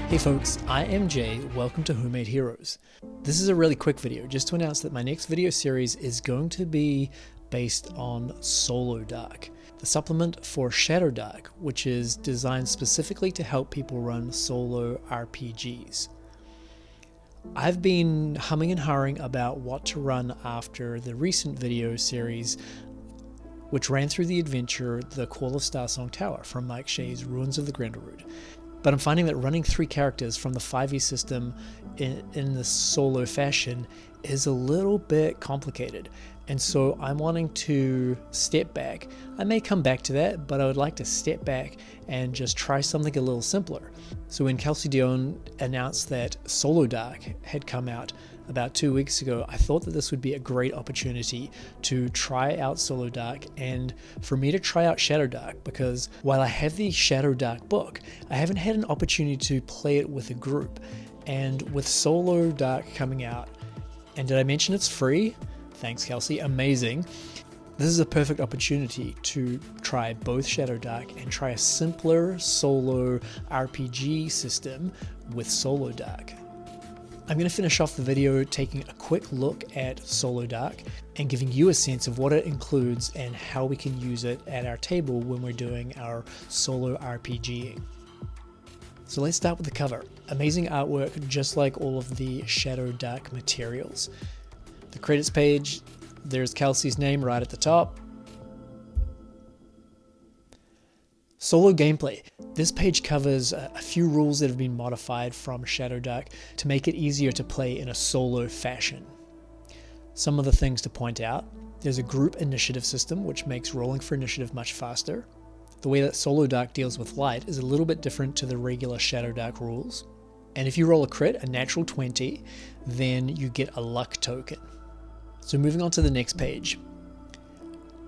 Hey folks, I am Jay, welcome to Who Made Heroes. This is a really quick video just to announce that my next video series is going to be based on SoloDark, the supplement for Shadowdark, which is designed specifically to help people run solo RPGs. I've been humming and hawing about what to run after the recent video series which ran through the adventure The Call of Starsong Tower from Mike Shea's Ruins of the Grendelroot. But I'm finding that running 3 characters from the 5e system in the solo fashion is a little bit complicated. And so I'm wanting to step back. I may come back to that, but I would like to step back and just try something a little simpler. So when Kelsey Dion announced that SoloDark had come out about 2 weeks ago, I thought that this would be a great opportunity to try out SoloDark and for me to try out Shadowdark, because while I have the Shadowdark book, I haven't had an opportunity to play it with a group. And with SoloDark coming out, and did I mention it's free? Thanks, Kelsey, amazing. This is a perfect opportunity to try both Shadowdark and try a simpler solo RPG system with SoloDark. I'm going to finish off the video taking a quick look at SoloDark and giving you a sense of what it includes and how we can use it at our table when we're doing our solo RPGing. So let's start with the cover. Amazing artwork, just like all of the Shadowdark materials. The credits page, there's Kelsey's name right at the top. Solo gameplay. This page covers a few rules that have been modified from Shadowdark to make it easier to play in a solo fashion. Some of the things to point out: there's a group initiative system which makes rolling for initiative much faster. The way that SoloDark deals with light is a little bit different to the regular Shadowdark rules. And if you roll a crit, a natural 20, then you get a luck token. So moving on to the next page.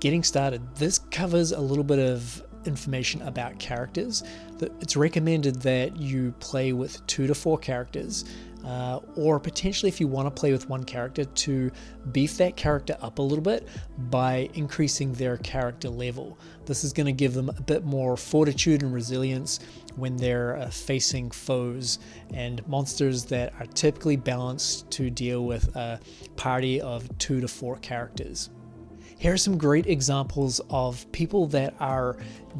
Getting started. This covers a little bit of information about characters. It's recommended that you play with 2 to 4 characters, or potentially if you want to play with 1 character, to beef that character up a little bit by increasing their character level. This is going to give them a bit more fortitude and resilience when they're facing foes and monsters that are typically balanced to deal with a party of 2 to 4 characters. Here are some great examples of people that are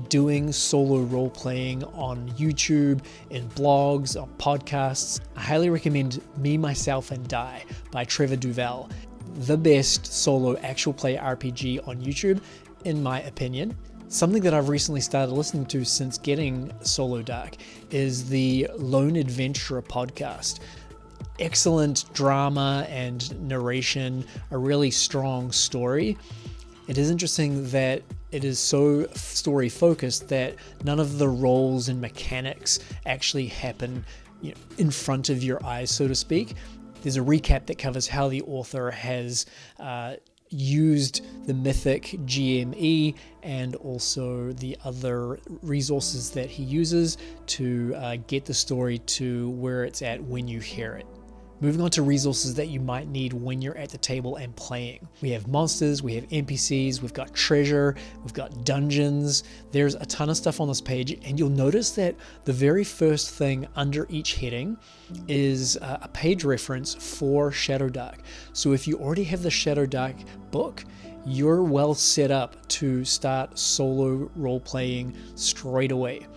doing solo role-playing on YouTube, in blogs, on podcasts. I highly recommend Me, Myself, and Die by Trevor Duval, the best solo actual play RPG on YouTube, in my opinion. Something that I've recently started listening to since getting SoloDark is the Lone Adventurer podcast. Excellent drama and narration, a really strong story. It is interesting that it is so story focused that none of the roles and mechanics actually happen, in front of your eyes, so to speak. There's a recap that covers how the author has used the Mythic GM and also the other resources that he uses to get the story to where it's at when you hear it. Moving on to resources that you might need when you're at the table and playing. We have monsters, we have NPCs, we've got treasure, we've got dungeons. There's a ton of stuff on this page, and you'll notice that the very first thing under each heading is a page reference for Shadowdark. So if you already have the Shadowdark book, you're well set up to start solo role-playing straight away.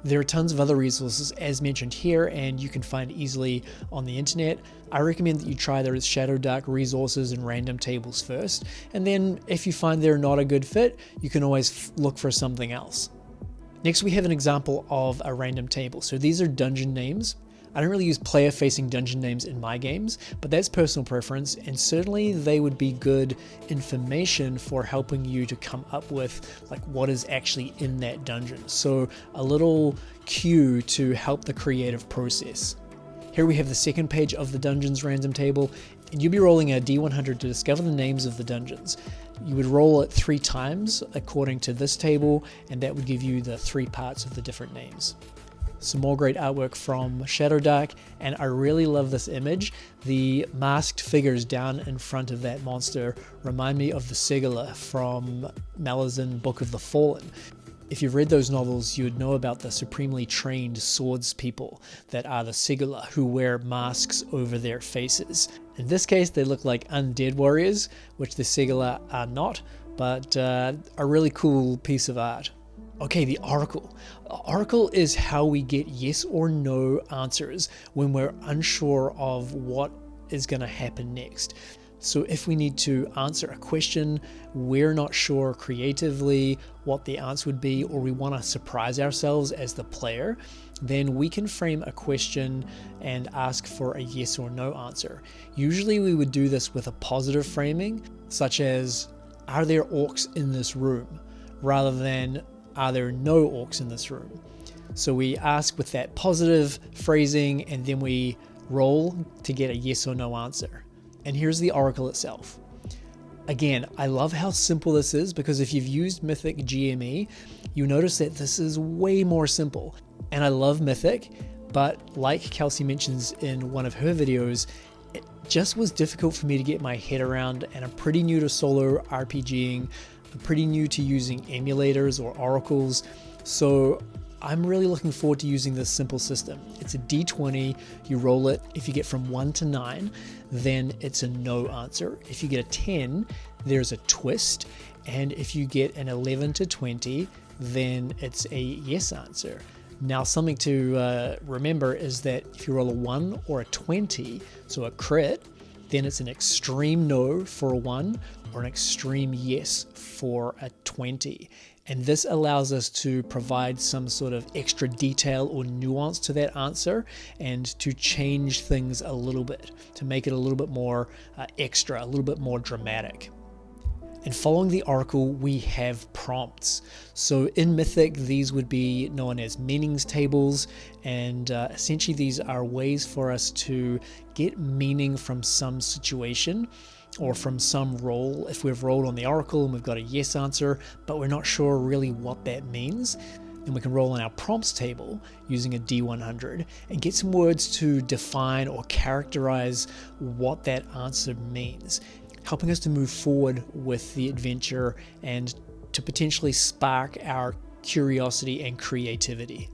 There are tons of other resources as mentioned here, and you can find easily on the internet. I recommend that you try those Shadowdark resources and random tables first, and then if you find they're not a good fit, you can always look for something else. Next, we have an example of a random table. So these are dungeon names. I don't really use player-facing dungeon names in my games, but that's personal preference, and certainly they would be good information for helping you to come up with what is actually in that dungeon. So a little cue to help the creative process. Here we have the second page of the Dungeons random table, and you'll be rolling a D100 to discover the names of the dungeons. You would roll it 3 times according to this table, and that would give you the 3 parts of the different names. Some more great artwork from Shadowdark, and I really love this image. The masked figures down in front of that monster remind me of the Sigila from Malazan Book of the Fallen. If you've read those novels, you would know about the supremely trained swords people that are the Sigala, who wear masks over their faces. In this case, they look like undead warriors, which the Sigala are not, but a really cool piece of art. Okay, the Oracle. Oracle is how we get yes or no answers when we're unsure of what is going to happen next. So if we need to answer a question, we're not sure creatively what the answer would be, or we want to surprise ourselves as the player, then we can frame a question and ask for a yes or no answer. Usually we would do this with a positive framing, such as, are there orcs in this room? Rather than, are there no orcs in this room? So we ask with that positive phrasing, and then we roll to get a yes or no answer. And here's the Oracle itself. Again, I love how simple this is, because if you've used Mythic GME, you notice that this is way more simple. And I love Mythic, but like Kelsey mentions in one of her videos, it just was difficult for me to get my head around, and I'm pretty new to solo RPGing. I'm pretty new to using emulators or oracles, so I'm really looking forward to using this simple system. It's a d20, you roll it. If you get from 1 to 9, then it's a no answer. If you get a 10, there's a twist. And if you get an 11 to 20, then it's a yes answer. Now, something to remember is that if you roll a 1 or a 20, so a crit, then it's an extreme no for a 1 or an extreme yes for a 20. And this allows us to provide some sort of extra detail or nuance to that answer, and to change things a little bit, to make it a little bit more extra, a little bit more dramatic. And following the Oracle, we have prompts. So in Mythic, these would be known as meanings tables, and essentially these are ways for us to get meaning from some situation or from some role. If we've rolled on the Oracle and we've got a yes answer, but we're not sure really what that means, then we can roll on our prompts table using a D100 and get some words to define or characterize what that answer means, helping us to move forward with the adventure and to potentially spark our curiosity and creativity.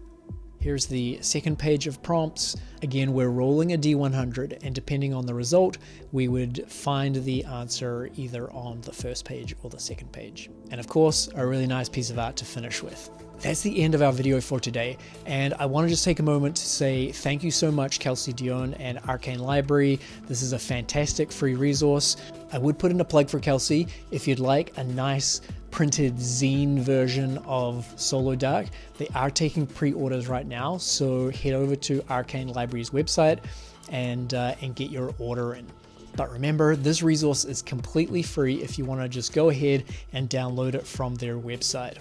Here's the second page of prompts. Again, we're rolling a D100, and depending on the result, we would find the answer either on the first page or the second page. And of course, a really nice piece of art to finish with. That's the end of our video for today, and I want to just take a moment to say thank you so much, Kelsey Dion and Arcane Library. This is a fantastic free resource. I would put in a plug for Kelsey. If you'd like a nice printed zine version of SoloDark, they are taking pre-orders right now, so head over to Arcane Library's website and get your order in. But remember, this resource is completely free if you want to just go ahead and download it from their website.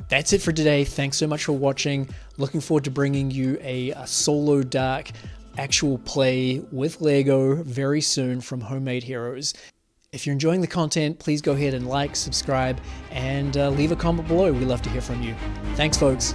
That's it for today. Thanks so much for watching. Looking forward to bringing you a SoloDark actual play with Lego very soon from Homemade Heroes. If you're enjoying the content, please go ahead and like, subscribe, and leave a comment below. We'd love to hear from you. Thanks, folks.